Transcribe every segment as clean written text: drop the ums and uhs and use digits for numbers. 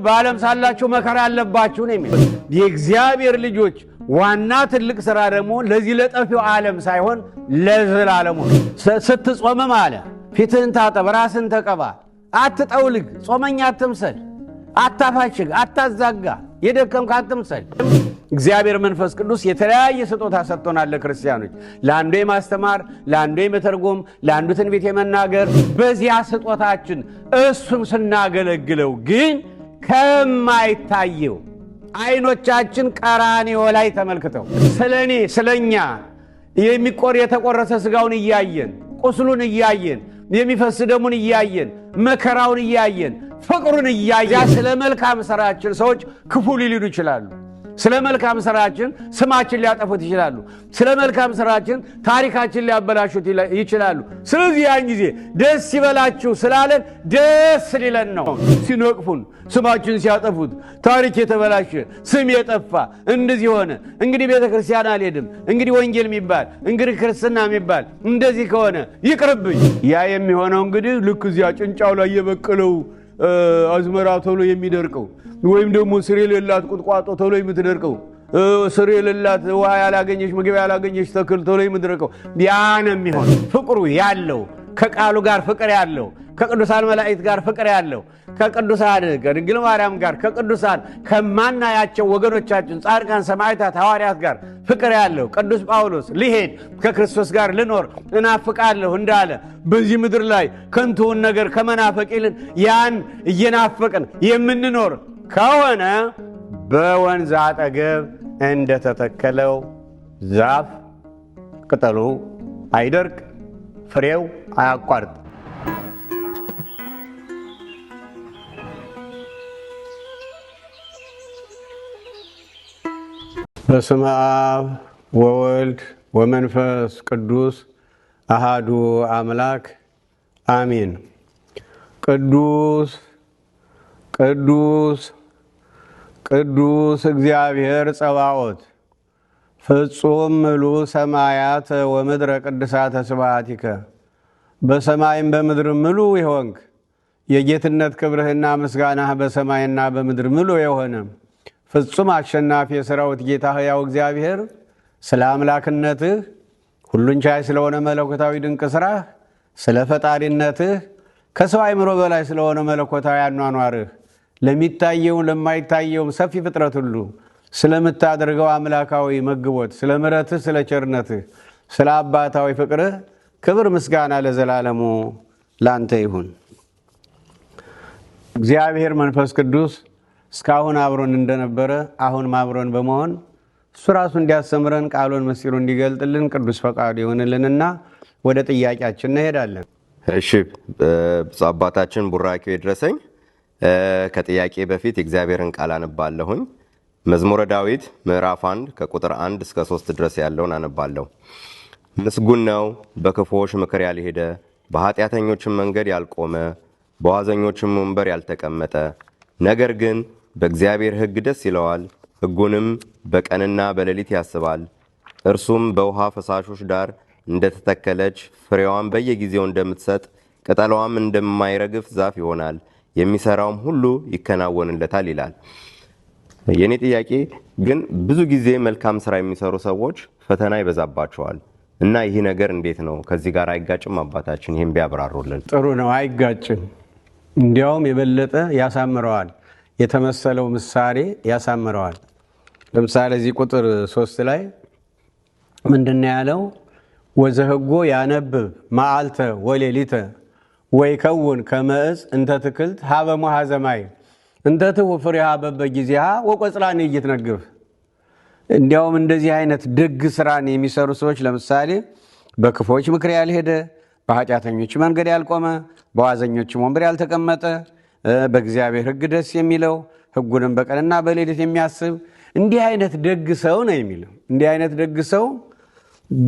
በዓለም ሳላችሁ መከራ አለባችሁ ነው የሚለው። የእግዚአብሔር ልጆች ዋና ትልቅ ሥራ ደግሞ ለዚህ ለጠፊው ዓለም ሳይሆን ለዘላለሙ ስትጾም አለ ፊትህን ታጠብ፣ ራስን ተቀባ፣ አትጠውልግ፣ ጾመኛ አትምሰል፣ አታፋሽግ፣ አታዛጋ፣ የደከምክ አትምሰል። እግዚአብሔር መንፈስ ቅዱስ የተለያየ ስጦታ ሰጥቶናል ለክርስቲያኖች። ለአንዱ የማስተማር፣ ለአንዱ የመተርጎም፣ ለአንዱ ትንቢት የመናገር። በዚያ ስጦታችን እሱን ስናገለግለው ግን ከማይታየው አይኖቻችን ቀራንዮ ላይ ተመልክተው ስለኔ ስለኛ የተቆረሰ ስጋውን እያየን፣ ቁስሉን እያየን፣ የሚፈስ ደሙን እያየን፣ መከራውን እያየን፣ ፍቅሩን እያየን ስለ መልካም ሥራችን ሰዎች ክፉ ሊሉ ይችላሉ። ስለ መልካም ሥራችን ስማችን ሊያጠፉት ይችላሉ። ስለ መልካም ሥራችን ታሪካችን ሊያበላሹት ይችላሉ። ስለዚህ ያን ጊዜ ደስ ይበላችሁ ስላለን ደስ ሊለን ነው። ሲነቅፉን፣ ስማችን ሲያጠፉት፣ ታሪክ የተበላሸ ስም የጠፋ እንደዚህ ሆነ፣ እንግዲህ ቤተ ክርስቲያን አልሄድም፣ እንግዲህ ወንጌል የሚባል እንግዲህ ክርስትና የሚባል እንደዚህ ከሆነ ይቅርብኝ። ያ የሚሆነው እንግዲህ ልክ እዚያ ጭንጫው ላይ የበቀለው አዝመራ ቶሎ የሚደርቀው ወይም ደግሞ ስር የሌላት ቁጥቋጦ ቶሎ የምትደርቀው፣ ስር የሌላት ውሃ ያላገኘች ምግብ ያላገኘች ተክል ቶሎ የምትደርቀው ያ ነው የሚሆን። ፍቅሩ ያለው ከቃሉ ጋር ፍቅር ያለው ከቅዱሳን መላእክት ጋር ፍቅር ያለው ከቅዱሳን ከድንግል ማርያም ጋር ከቅዱሳን ከማናያቸው ወገኖቻችን ጻድቃን፣ ሰማዕታት፣ ሐዋርያት ጋር ፍቅር ያለው ቅዱስ ጳውሎስ ሊሄድ ከክርስቶስ ጋር ልኖር እናፍቃለሁ እንዳለ በዚህ ምድር ላይ ከንቱውን ነገር ከመናፈቅ ይልን ያን እየናፈቅን የምንኖር ከሆነ በወንዝ አጠገብ እንደተተከለው ዛፍ ቅጠሉ አይደርቅ፣ ፍሬው አያቋርጥ። በስመ አብ ወወልድ ወመንፈስ ቅዱስ አሃዱ አምላክ አሜን። ቅዱስ ቅዱስ ቅዱስ እግዚአብሔር ጸባዖት ፍጹም ምሉእ ሰማያት ወምድረ ቅድሳተ ስብሐቲከ። በሰማይም በምድር ምሉእ የሆንክ የጌትነት ክብርህና ምስጋናህ በሰማይና በምድር ምሉእ የሆነ ፍጹም አሸናፊ የሠራዊት ጌታ ሕያው እግዚአብሔር ስለ አምላክነትህ ሁሉን ቻይ ስለሆነ መለኮታዊ ድንቅ ሥራህ፣ ስለ ፈጣሪነትህ ከሰው አእምሮ በላይ ስለሆነ መለኮታዊ አኗኗርህ፣ ለሚታየውም ለማይታየውም ሰፊ ፍጥረት ሁሉ ስለምታደርገው አምላካዊ መግቦት፣ ስለ ምሕረትህ፣ ስለ ቸርነትህ፣ ስለ አባታዊ ፍቅርህ ክብር ምስጋና ለዘላለሙ ላንተ ይሁን። እግዚአብሔር መንፈስ ቅዱስ እስካሁን አብሮን እንደነበረ አሁን አብሮን በመሆን እሱ ራሱ እንዲያስተምረን ቃሉን ምስጢሩ እንዲገልጥልን ቅዱስ ፈቃዱ ይሆንልንና ወደ ጥያቄያችን እንሄዳለን። እሺ፣ ብፁዕ አባታችን ቡራኪው ይድረሰኝ። ከጥያቄ በፊት እግዚአብሔርን ቃል አነባለሁኝ። መዝሙረ ዳዊት ምዕራፍ 1 ከቁጥር 1 እስከ 3 ድረስ ያለውን አነባለሁ። ምስጉን ነው በክፉዎች ምክር ያልሄደ፣ በኃጢአተኞችም መንገድ ያልቆመ፣ በዋዘኞችም ወንበር ያልተቀመጠ፣ ነገር ግን በእግዚአብሔር ሕግ ደስ ይለዋል፣ ሕጉንም በቀንና በሌሊት ያስባል። እርሱም በውሃ ፈሳሾች ዳር እንደተተከለች ፍሬዋን በየጊዜው እንደምትሰጥ ቅጠሏም እንደማይረግፍ ዛፍ ይሆናል፣ የሚሰራውም ሁሉ ይከናወንለታል ይላል። የኔ ጥያቄ ግን ብዙ ጊዜ መልካም ስራ የሚሰሩ ሰዎች ፈተና ይበዛባቸዋል እና ይህ ነገር እንዴት ነው? ከዚህ ጋር አይጋጭም? አባታችን ይህን ቢያብራሩልን። ጥሩ ነው። አይጋጭም፣ እንዲያውም የበለጠ ያሳምረዋል። የተመሰለው ምሳሌ ያሳምረዋል። ለምሳሌ እዚህ ቁጥር 3 ላይ ምንድነው ያለው? ወዘህጎ ያነብብ መዓልተ ወሌሊተ ወይከውን ከመ ዕፅ እንተ ትክልት ሀበ ሞሐ ዘማይ እንተ ትሁብ ፍሬሃ በበጊዜሃ ወቆጽላን ይትነግፍ። እንዲያውም እንደዚህ አይነት ደግ ስራን የሚሰሩ ሰዎች ለምሳሌ በክፎች ምክር ያልሄደ፣ በኃጢአተኞች መንገድ ያልቆመ፣ በዋዘኞችም ወንበር ያልተቀመጠ፣ በእግዚአብሔር ሕግ ደስ የሚለው፣ ሕጉንም በቀንና በሌሊት የሚያስብ እንዲህ አይነት ደግ ሰው ነው የሚለው። እንዲህ አይነት ደግ ሰው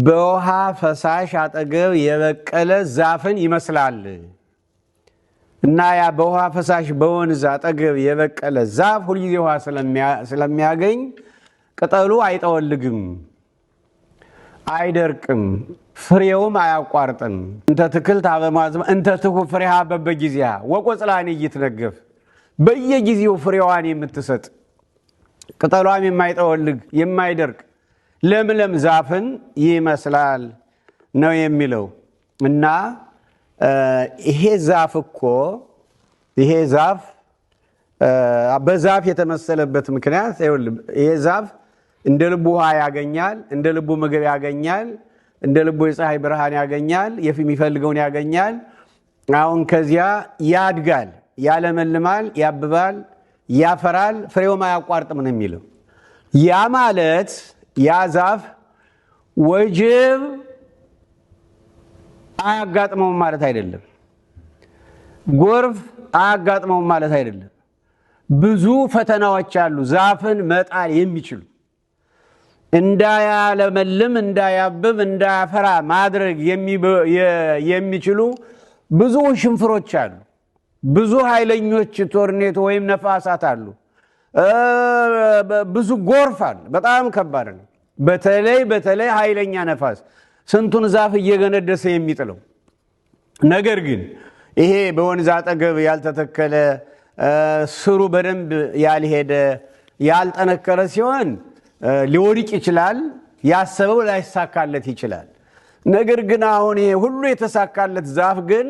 በውሃ ፈሳሽ አጠገብ የበቀለ ዛፍን ይመስላል እና ያ በውሃ ፈሳሽ በወንዝ አጠገብ የበቀለ ዛፍ ሁልጊዜ ውሃ ስለሚያገኝ ቅጠሉ አይጠወልግም፣ አይደርቅም፣ ፍሬውም አያቋርጥም። እንተ ትክልት ሀበ ሞሐ ዘማይ እንተ ትሁብ ፍሬሃ በበጊዜሃ ወቆጽላን ይትነግፍ። በየጊዜው ፍሬዋን የምትሰጥ ቅጠሏም የማይጠወልግ የማይደርቅ ለምለም ዛፍን ይመስላል ነው የሚለው። እና ይሄ ዛፍ እኮ ይሄ ዛፍ በዛፍ የተመሰለበት ምክንያት ይሄ ዛፍ እንደ ልቡ ውሃ ያገኛል፣ እንደ ልቡ ምግብ ያገኛል፣ እንደ ልቡ የፀሐይ ብርሃን ያገኛል፣ የሚፈልገውን ያገኛል። አሁን ከዚያ ያድጋል፣ ያለመልማል፣ ያብባል፣ ያፈራል፣ ፍሬውም አያቋርጥም ነው የሚለው። ያ ማለት ያ ዛፍ ወጀብ አያጋጥመውም ማለት አይደለም። ጎርፍ አያጋጥመውም ማለት አይደለም። ብዙ ፈተናዎች አሉ ዛፍን መጣል የሚችሉ። እንዳያለመልም፣ እንዳያብብ፣ እንዳያፈራ ማድረግ የሚችሉ ብዙ ሽንፍሮች አሉ። ብዙ ኃይለኞች ቶርኔቶ ወይም ነፋሳት አሉ። ብዙ ጎርፍ አለ። በጣም ከባድ ነው። በተለይ ኃይለኛ ነፋስ ስንቱን ዛፍ እየገነደሰ የሚጥለው። ነገር ግን ይሄ በወንዝ አጠገብ ያልተተከለ ስሩ በደንብ ያልሄደ ያልጠነከረ ሲሆን ሊወድቅ ይችላል፣ ያሰበው ላይሳካለት ይችላል። ነገር ግን አሁን ይሄ ሁሉ የተሳካለት ዛፍ ግን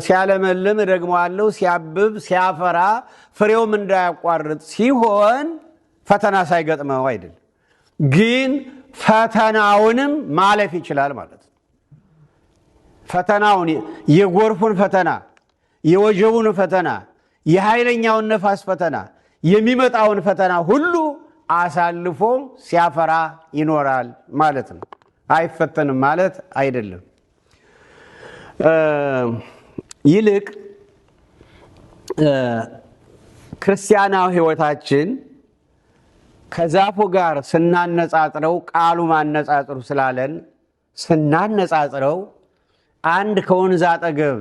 ሲያለመልም ደግሞ አለው፣ ሲያብብ ሲያፈራ ፍሬውም እንዳያቋርጥ ሲሆን ፈተና ሳይገጥመው አይደለም፣ ግን ፈተናውንም ማለፍ ይችላል ማለት ነው። ፈተናውን የጎርፉን ፈተና፣ የወጀቡን ፈተና፣ የኃይለኛውን ነፋስ ፈተና፣ የሚመጣውን ፈተና ሁሉ አሳልፎ ሲያፈራ ይኖራል ማለት ነው። አይፈተንም ማለት አይደለም። ይልቅ ክርስቲያናዊ ሕይወታችን ከዛፉ ጋር ስናነጻጽረው ቃሉ ማነጻጽሩ ስላለን ስናነጻጽረው አንድ ከወንዝ አጠገብ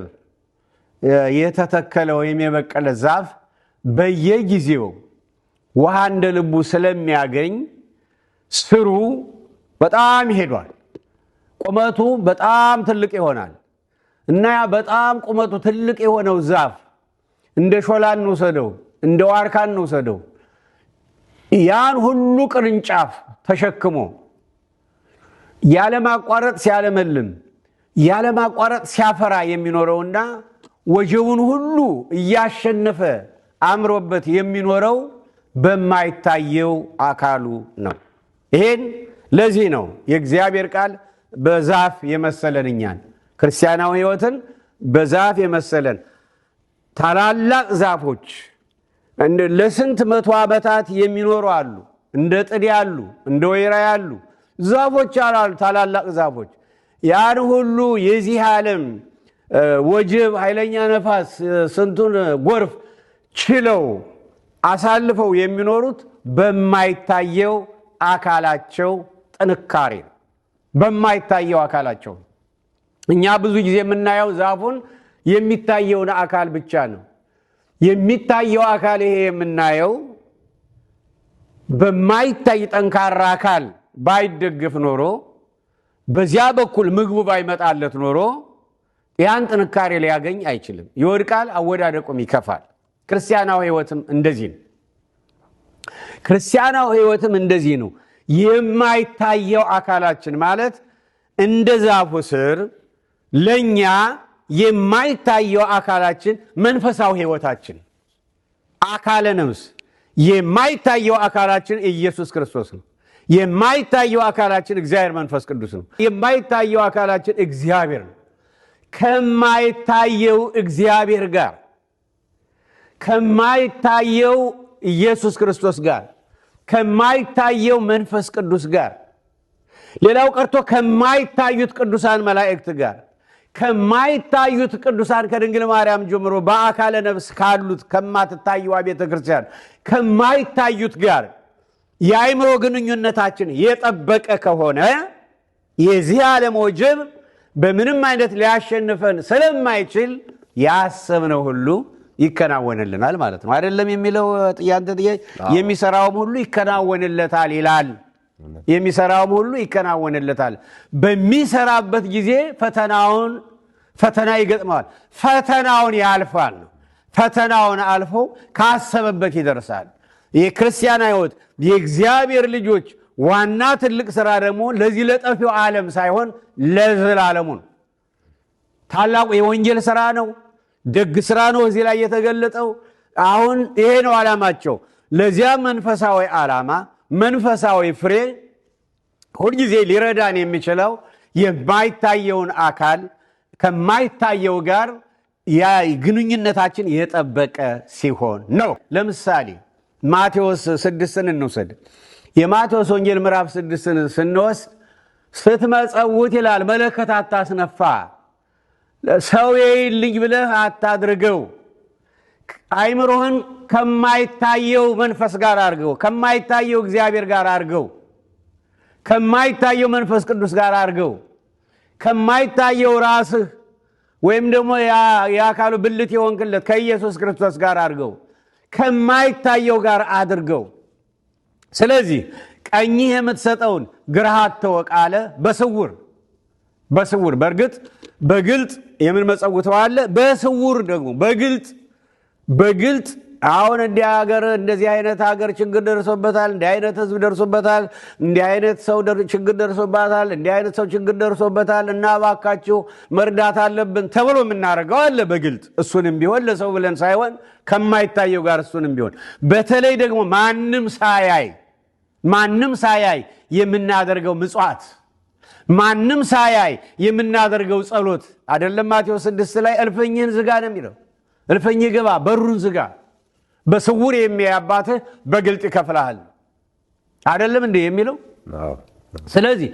የተተከለ ወይም የበቀለ ዛፍ በየጊዜው ውሃ እንደ ልቡ ስለሚያገኝ ስሩ በጣም ይሄዳል፣ ቁመቱ በጣም ትልቅ ይሆናል። እና ያ በጣም ቁመቱ ትልቅ የሆነው ዛፍ እንደ ሾላ እንውሰደው፣ እንደ ዋርካ እንውሰደው፣ ያን ሁሉ ቅርንጫፍ ተሸክሞ ያለማቋረጥ ሲያለመልም ያለማቋረጥ ሲያፈራ የሚኖረውና ወጀቡን ሁሉ እያሸነፈ አምሮበት የሚኖረው በማይታየው አካሉ ነው። ይሄን ለዚህ ነው የእግዚአብሔር ቃል በዛፍ የመሰለን እኛን ክርስቲያናዊ ሕይወትን በዛፍ የመሰለን። ታላላቅ ዛፎች ለስንት መቶ ዓመታት የሚኖሩ አሉ። እንደ ጥድ ያሉ፣ እንደ ወይራ ያሉ ዛፎች አሉ፣ ታላላቅ ዛፎች። ያን ሁሉ የዚህ ዓለም ወጀብ፣ ኃይለኛ ነፋስ፣ ስንቱን ጎርፍ ችለው አሳልፈው የሚኖሩት በማይታየው አካላቸው ጥንካሬ ነው። በማይታየው አካላቸው። እኛ ብዙ ጊዜ የምናየው ዛፉን የሚታየውን አካል ብቻ ነው። የሚታየው አካል ይሄ የምናየው በማይታይ ጠንካራ አካል ባይደገፍ ኖሮ፣ በዚያ በኩል ምግቡ ባይመጣለት ኖሮ ያን ጥንካሬ ሊያገኝ አይችልም። ይወድቃል፣ አወዳደቁም ይከፋል። ክርስቲያናዊ ሕይወትም እንደዚህ ነው። ክርስቲያናዊ ሕይወትም እንደዚህ ነው። የማይታየው አካላችን ማለት እንደ ዛፉ ስር ለኛ የማይታየው አካላችን መንፈሳዊ ሕይወታችን አካለ ነፍስ የማይታየው አካላችን ኢየሱስ ክርስቶስ ነው። የማይታየው አካላችን እግዚአብሔር መንፈስ ቅዱስ ነው። የማይታየው አካላችን እግዚአብሔር ነው። ከማይታየው እግዚአብሔር ጋር ከማይታየው ኢየሱስ ክርስቶስ ጋር ከማይታየው መንፈስ ቅዱስ ጋር ሌላው ቀርቶ ከማይታዩት ቅዱሳን መላእክት ጋር ከማይታዩት ቅዱሳን ከድንግል ማርያም ጀምሮ በአካለ ነፍስ ካሉት ከማትታየዋ ቤተ ክርስቲያን ከማይታዩት ጋር የአእምሮ ግንኙነታችን የጠበቀ ከሆነ የዚህ ዓለም ወጀብ በምንም አይነት ሊያሸንፈን ስለማይችል ያሰብነው ሁሉ ይከናወንልናል ማለት ነው። አይደለም የሚለው ጥያቄ የሚሰራውም ሁሉ ይከናወንለታል ይላል። የሚሰራውም ሁሉ ይከናወንለታል። በሚሰራበት ጊዜ ፈተና ይገጥመዋል። ፈተናውን ያልፋል። ፈተናውን አልፎ ካሰበበት ይደርሳል። የክርስቲያን ሕይወት የእግዚአብሔር ልጆች ዋና ትልቅ ሥራ ደግሞ ለዚህ ለጠፊው ዓለም ሳይሆን ለዘላለሙ ነው። ታላቁ የወንጌል ሥራ ነው። ደግ ሥራ ነው እዚህ ላይ የተገለጠው። አሁን ይሄ ነው ዓላማቸው። ለዚያ መንፈሳዊ ዓላማ መንፈሳዊ ፍሬ ሁልጊዜ ሊረዳን የሚችለው የማይታየውን አካል ከማይታየው ጋር ግንኙነታችን የጠበቀ ሲሆን ነው። ለምሳሌ ማቴዎስ 6ን እንውሰድ። የማቴዎስ ወንጌል ምዕራፍ 6ን ስንወስድ ስትመጸውት ይላል መለከት አታስነፋ፣ ሰው ይልኝ ብለህ አታድርገው፣ አይምሮህን ከማይታየው መንፈስ ጋር አድርገው፣ ከማይታየው እግዚአብሔር ጋር አድርገው፣ ከማይታየው መንፈስ ቅዱስ ጋር አድርገው፣ ከማይታየው ራስህ ወይም ደግሞ የአካሉ ብልት የሆንክለት ከኢየሱስ ክርስቶስ ጋር አድርገው፣ ከማይታየው ጋር አድርገው። ስለዚህ ቀኝህ የምትሰጠውን ግራህ አትወቅ አለ። በስውር በእርግጥ በግልጥ የምንመጸውተው አለ፣ በስውር ደግሞ በግልጥ አሁን እንደዚህ አይነት ሀገር ችግር ደርሶበታል፣ እንዲህ አይነት ህዝብ ደርሶበታል፣ እንዲህ አይነት ሰው ችግር ደርሶባታል፣ እንዲህ አይነት ሰው ችግር ደርሶበታል እና እባካችሁ መርዳት አለብን ተብሎ የምናደርገው አለ በግልጥ። እሱንም ቢሆን ለሰው ብለን ሳይሆን ከማይታየው ጋር እሱንም ቢሆን በተለይ ደግሞ ማንም ሳያይ የምናደርገው ምጽዋት፣ ማንም ሳያይ የምናደርገው ጸሎት አይደለም። ማቴዎስ 6 ላይ እልፍኝህን ዝጋ ነው የሚለው። እልፍኝህ ግባ፣ በሩን ዝጋ። በስውር የሚያይ አባትህ በግልጥ ይከፍልሃል አይደለም እንዴ የሚለው። ስለዚህ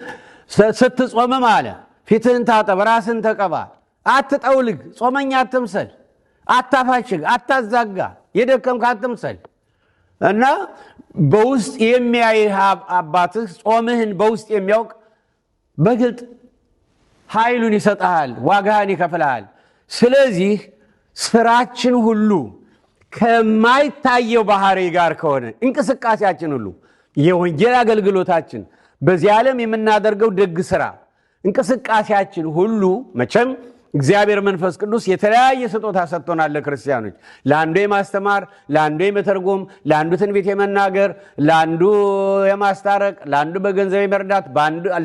ስትጾምም አለ ፊትህን ታጠብ፣ ራስን ተቀባ፣ አትጠውልግ፣ ጾመኛ አትምሰል፣ አታፋሽግ፣ አታዛጋ፣ የደከምክ አትምሰል እና በውስጥ የሚያይ አባትህ ጾምህን በውስጥ የሚያውቅ በግልጥ ኃይሉን ይሰጥሃል፣ ዋጋህን ይከፍልሃል። ስለዚህ ስራችን ሁሉ ከማይታየው ባህሪ ጋር ከሆነ እንቅስቃሴያችን ሁሉ የወንጌል አገልግሎታችን በዚህ ዓለም የምናደርገው ደግ ሥራ እንቅስቃሴያችን ሁሉ መቼም እግዚአብሔር መንፈስ ቅዱስ የተለያየ ስጦታ ሰጥቶናል ለክርስቲያኖች። ለአንዱ የማስተማር፣ ለአንዱ የመተርጎም፣ ለአንዱ ትንቢት የመናገር፣ ለአንዱ የማስታረቅ፣ ለአንዱ በገንዘብ የመርዳት፣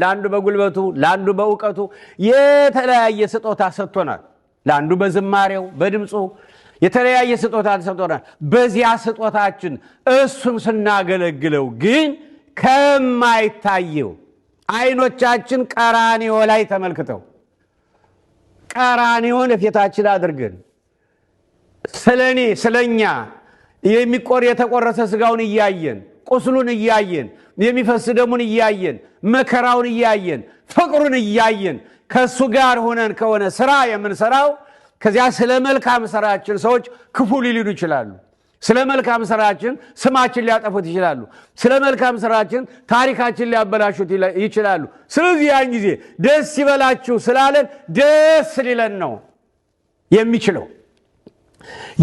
ለአንዱ በጉልበቱ፣ ለአንዱ በእውቀቱ የተለያየ ስጦታ ሰጥቶናል። ለአንዱ በዝማሬው በድምፁ የተለያየ ስጦታ ተሰጥቶናል። በዚያ ስጦታችን እሱን ስናገለግለው ግን ከማይታየው አይኖቻችን ቀራንዮ ላይ ተመልክተው ቀራንዮን ፊታችን አድርገን ስለኔ ስለኛ የተቆረሰ ስጋውን እያየን ቁስሉን እያየን የሚፈስ ደሙን እያየን መከራውን እያየን ፍቅሩን እያየን ከሱ ጋር ሆነን ከሆነ ስራ የምንሰራው ከዚያ ስለ መልካም ስራችን ሰዎች ክፉ ሊሉ ይችላሉ። ስለ መልካም ስራችን ስማችን ሊያጠፉት ይችላሉ። ስለ መልካም ስራችን ታሪካችን ሊያበላሹት ይችላሉ። ስለዚህ ያን ጊዜ ደስ ይበላችሁ ስላለን ደስ ሊለን ነው የሚችለው።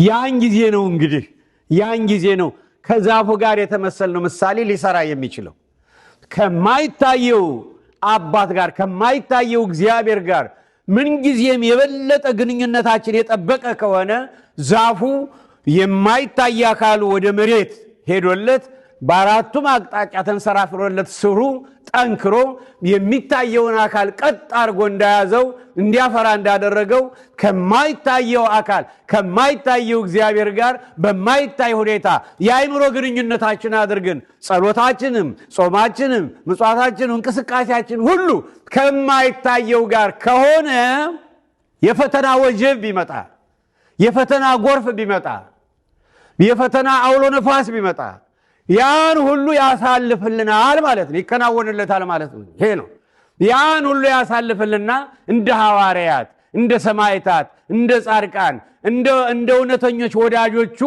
ያን ጊዜ ነው ከዛፉ ጋር የተመሰልነው ምሳሌ ሊሰራ የሚችለው። ከማይታየው አባት ጋር ከማይታየው እግዚአብሔር ጋር ምንጊዜም የበለጠ ግንኙነታችን የጠበቀ ከሆነ ዛፉ የማይታይ አካሉ ወደ መሬት ሄዶለት በአራቱም አቅጣጫ ተንሰራፍሮለት ስሩ ጠንክሮ የሚታየውን አካል ቀጥ አድርጎ እንዳያዘው እንዲያፈራ እንዳደረገው ከማይታየው አካል ከማይታየው እግዚአብሔር ጋር በማይታይ ሁኔታ የአይምሮ ግንኙነታችን አድርገን ጸሎታችንም ጾማችንም ምጽዋታችንም እንቅስቃሴያችን ሁሉ ከማይታየው ጋር ከሆነ የፈተና ወጀብ ቢመጣ፣ የፈተና ጎርፍ ቢመጣ፣ የፈተና አውሎ ነፋስ ቢመጣ ያን ሁሉ ያሳልፍልናል ማለት ነው። ይከናወንለታል ማለት ነው። ይሄ ነው። ያን ሁሉ ያሳልፍልና እንደ ሐዋርያት፣ እንደ ሰማዕታት፣ እንደ ጻድቃን፣ እንደ እውነተኞች ወዳጆቹ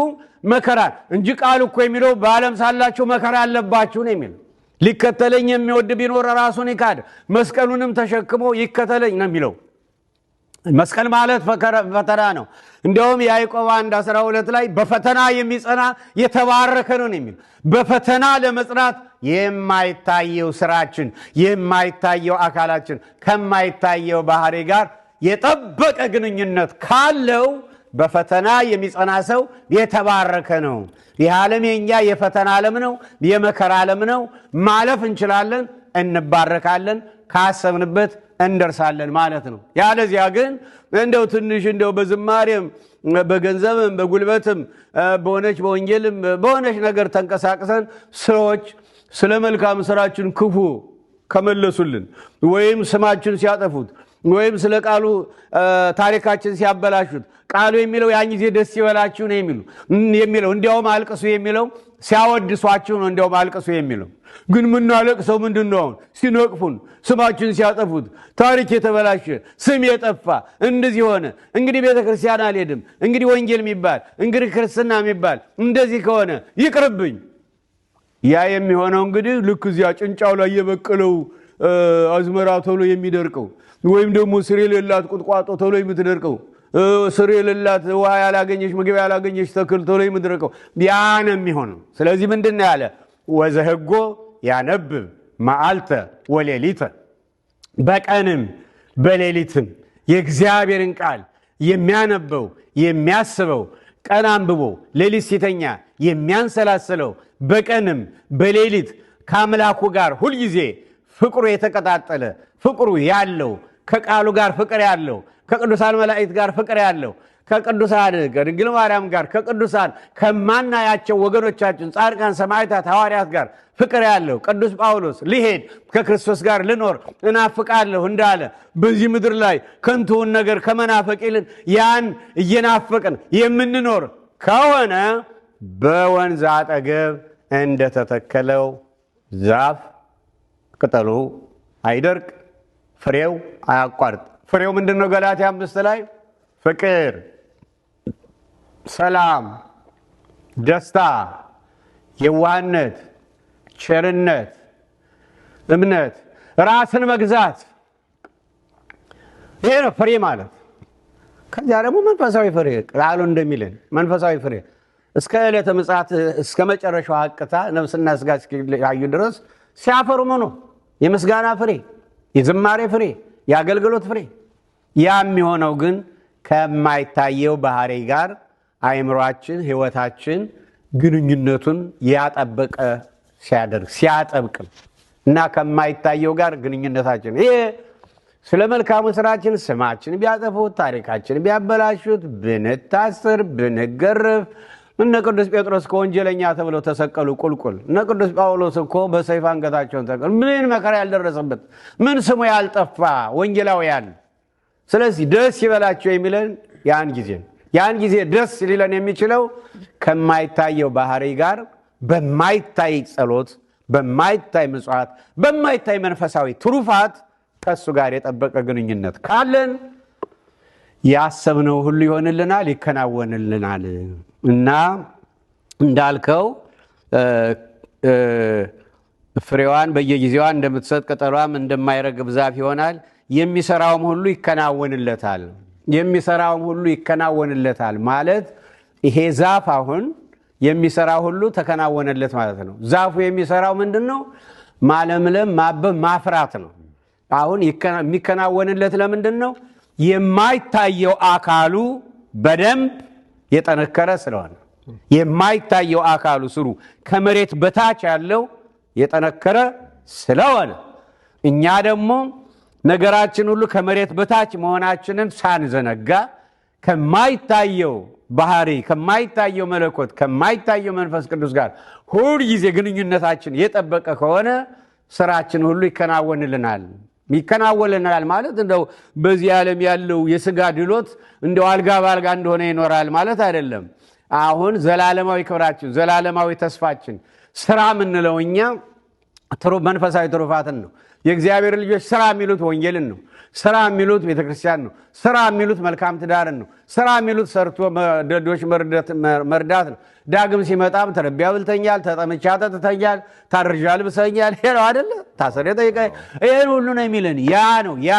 መከራ እንጂ ቃሉ እኮ የሚለው በዓለም ሳላችሁ መከራ አለባችሁ ነው የሚለው። ሊከተለኝ የሚወድ ቢኖር ራሱን ይካድ መስቀሉንም ተሸክሞ ይከተለኝ ነው የሚለው። መስቀል ማለት ፈተና ነው። እንዲያውም ያዕቆብ 1:12 ላይ በፈተና የሚጸና የተባረከ ነው የሚል። በፈተና ለመጽናት የማይታየው ስራችን የማይታየው አካላችን ከማይታየው ባህሪ ጋር የጠበቀ ግንኙነት ካለው በፈተና የሚጸና ሰው የተባረከ ነው። ይህ ዓለም የኛ የፈተና ዓለም ነው፣ የመከራ ዓለም ነው። ማለፍ እንችላለን፣ እንባረካለን፣ ካሰብንበት እንደርሳለን ማለት ነው። ያለዚያ ግን እንደው ትንሽ እንደው በዝማሬም በገንዘብም በጉልበትም በሆነች በወንጌልም በሆነች ነገር ተንቀሳቅሰን ሰዎች ስለ መልካም ስራችን ክፉ ከመለሱልን ወይም ስማችን ሲያጠፉት ወይም ስለ ቃሉ ታሪካችን ሲያበላሹት ቃሉ የሚለው ያን ጊዜ ደስ ይበላችሁ ነው የሚለው እንዲያውም አልቅሱ የሚለው ሲያወድሷችሁ ነው እንዲያውም አልቅሱ የሚለው። ግን ምናለቅሰው ምንድነው? ሲነቅፉን፣ ስማችን ሲያጠፉት፣ ታሪክ የተበላሸ ስም የጠፋ እንደዚህ ሆነ፣ እንግዲህ ቤተክርስቲያን አልሄድም፣ እንግዲህ ወንጌል የሚባል እንግዲህ ክርስትና የሚባል እንደዚህ ከሆነ ይቅርብኝ። ያ የሚሆነው እንግዲህ ልክ እዚያ ጭንጫው ላይ የበቀለው አዝመራ ቶሎ የሚደርቀው ወይም ደግሞ ስር የሌላት ቁጥቋጦ ቶሎ የምትደርቀው ስር የሌላት ውሃ ያላገኘች ምግብ ያላገኘች ተክል ቶሎ የምትደርቀው ያ ነው የሚሆነው። ስለዚህ ምንድነው ያለ? ወዘህጎ ያነብብ መዓልተ ወሌሊተ፣ በቀንም በሌሊትም የእግዚአብሔርን ቃል የሚያነበው የሚያስበው፣ ቀን አንብቦ ሌሊት ሲተኛ የሚያንሰላስለው፣ በቀንም በሌሊት ከአምላኩ ጋር ሁልጊዜ ፍቅሩ የተቀጣጠለ ፍቅሩ ያለው፣ ከቃሉ ጋር ፍቅር ያለው፣ ከቅዱሳን መላእክት ጋር ፍቅር ያለው፣ ከቅዱሳን ከድንግል ማርያም ጋር ከቅዱሳን ከማናያቸው ወገኖቻችን ጻድቃን፣ ሰማዕታት፣ ሐዋርያት ጋር ፍቅር ያለው ቅዱስ ጳውሎስ ሊሄድ ከክርስቶስ ጋር ልኖር እናፍቃለሁ እንዳለ በዚህ ምድር ላይ ከንቱውን ነገር ከመናፈቅ ይልን ያን እየናፈቅን የምንኖር ከሆነ በወንዝ አጠገብ እንደተተከለው ዛፍ ቅጠሉ አይደርቅ፣ ፍሬው አያቋርጥ። ፍሬው ምንድነው? ገላትያ 5 ላይ ፍቅር፣ ሰላም፣ ደስታ፣ የዋህነት፣ ቸርነት፣ እምነት፣ ራስን መግዛት። ይሄ ነው ፍሬ ማለት። ከዚያ ደግሞ መንፈሳዊ ፍሬ ቃሉ እንደሚልን መንፈሳዊ ፍሬ እስከ ዕለተ ምጽአት እስከ መጨረሻው ሐቅታ ነፍስና ስጋ እስኪለያዩ ድረስ ሲያፈሩ መኖ የምስጋና ፍሬ፣ የዝማሬ ፍሬ፣ የአገልግሎት ፍሬ። ያ የሚሆነው ግን ከማይታየው ባህሪ ጋር አእምሯችን ሕይወታችን ግንኙነቱን ያጠበቀ ሲያደርግ ሲያጠብቅ እና ከማይታየው ጋር ግንኙነታችን ይሄ ስለ መልካሙ ስራችን ስማችን ቢያጠፉት ታሪካችን ቢያበላሹት ብንታስር ብንገረፍ እነ ቅዱስ ጴጥሮስ ከወንጀለኛ ተብለው ተሰቀሉ ቁልቁል። እነ ቅዱስ ጳውሎስ እኮ በሰይፍ አንገታቸውን ተሰቀሉ። ምን መከራ ያልደረሰበት ምን ስሙ ያልጠፋ ወንጌላውያን። ስለዚህ ደስ ይበላቸው የሚለን ያን ጊዜ ደስ ሊለን የሚችለው ከማይታየው ባህሪ ጋር በማይታይ ጸሎት፣ በማይታይ ምጽዋት፣ በማይታይ መንፈሳዊ ትሩፋት ከሱ ጋር የጠበቀ ግንኙነት ካለን ያሰብነው ሁሉ ይሆንልናል፣ ይከናወንልናል። እና እንዳልከው ፍሬዋን በየጊዜዋ እንደምትሰጥ ቅጠሏም እንደማይረግብ ዛፍ ይሆናል፣ የሚሰራውም ሁሉ ይከናወንለታል። የሚሰራውም ሁሉ ይከናወንለታል ማለት ይሄ ዛፍ አሁን የሚሰራው ሁሉ ተከናወነለት ማለት ነው። ዛፉ የሚሰራው ምንድነው? ማለምለም፣ ማበብ፣ ማፍራት ነው። አሁን የሚከናወንለት ለምንድን ነው? የማይታየው አካሉ በደንብ የጠነከረ ስለሆነ። የማይታየው አካሉ ስሩ ከመሬት በታች ያለው የጠነከረ ስለሆነ እኛ ደግሞ ነገራችን ሁሉ ከመሬት በታች መሆናችንን ሳንዘነጋ ከማይታየው ባህሪ፣ ከማይታየው መለኮት፣ ከማይታየው መንፈስ ቅዱስ ጋር ሁሉ ጊዜ ግንኙነታችን የጠበቀ ከሆነ ስራችን ሁሉ ይከናወንልናል ማለት እንደው በዚህ ዓለም ያለው የሥጋ ድሎት እንደው አልጋ ባልጋ እንደሆነ ይኖራል ማለት አይደለም። አሁን ዘላለማዊ ክብራችን፣ ዘላለማዊ ተስፋችን ስራ የምንለው እኛ መንፈሳዊ ትሩፋትን ነው። የእግዚአብሔር ልጆች ስራ የሚሉት ወንጌልን ነው። ስራ የሚሉት ቤተክርስቲያን ነው። ስራ የሚሉት መልካም ትዳርን ነው። ስራ የሚሉት ሰርቶ ደዶች መርዳት ነው። ዳግም ሲመጣም ተርቤ አብልተኛል፣ ተጠምቼ አጠጥተኛል፣ ታርዤ አልብሰኛል ይሄው አይደለ ታሰረ ጠይቀ ይሄን ሁሉ ነው የሚልን። ያ ነው ያ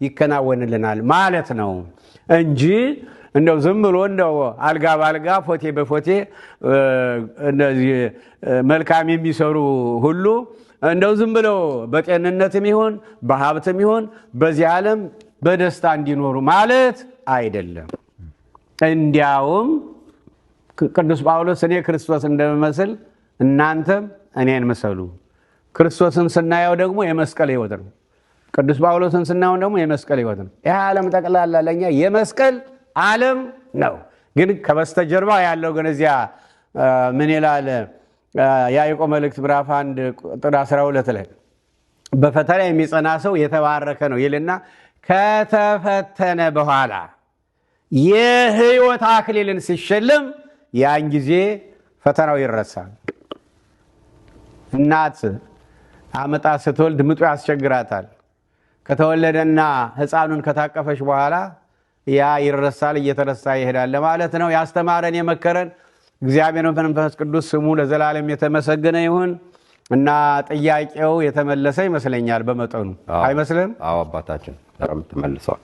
ይከናወንልናል ማለት ነው እንጂ እንደው ዝም ብሎ እንደው አልጋ ባልጋ ፎቴ በፎቴ እንደዚህ መልካም የሚሰሩ ሁሉ እንደው ዝም ብለው በጤንነትም ይሁን በሀብትም ይሁን በዚህ ዓለም በደስታ እንዲኖሩ ማለት አይደለም። እንዲያውም ቅዱስ ጳውሎስ እኔ ክርስቶስ እንደምመስል እናንተም እኔን ምሰሉ። ክርስቶስን ስናየው ደግሞ የመስቀል ሕይወት ነው። ቅዱስ ጳውሎስን ስናየው ደግሞ የመስቀል ሕይወት ነው። ይህ ዓለም ጠቅላላ ለእኛ የመስቀል ዓለም ነው። ግን ከበስተጀርባ ያለው ግን እዚያ ምን ይላል? የያዕቆብ መልእክት ምዕራፍ 1 ቁጥር 12 ላይ በፈተና የሚጸና ሰው የተባረከ ነው ይልና ከተፈተነ በኋላ የሕይወት አክሊልን ሲሸለም ያን ጊዜ ፈተናው ይረሳል። እናት አመጣ ስትወልድ ምጡ ያስቸግራታል። ከተወለደና ሕፃኑን ከታቀፈች በኋላ ያ ይረሳል፣ እየተረሳ ይሄዳል ማለት ነው። ያስተማረን የመከረን እግዚአብሔር መንፈስ ቅዱስ ስሙ ለዘላለም የተመሰገነ ይሁን እና ጥያቄው የተመለሰ ይመስለኛል። በመጠኑ አይመስልም? አዎ አባታችን ተመልሰዋል።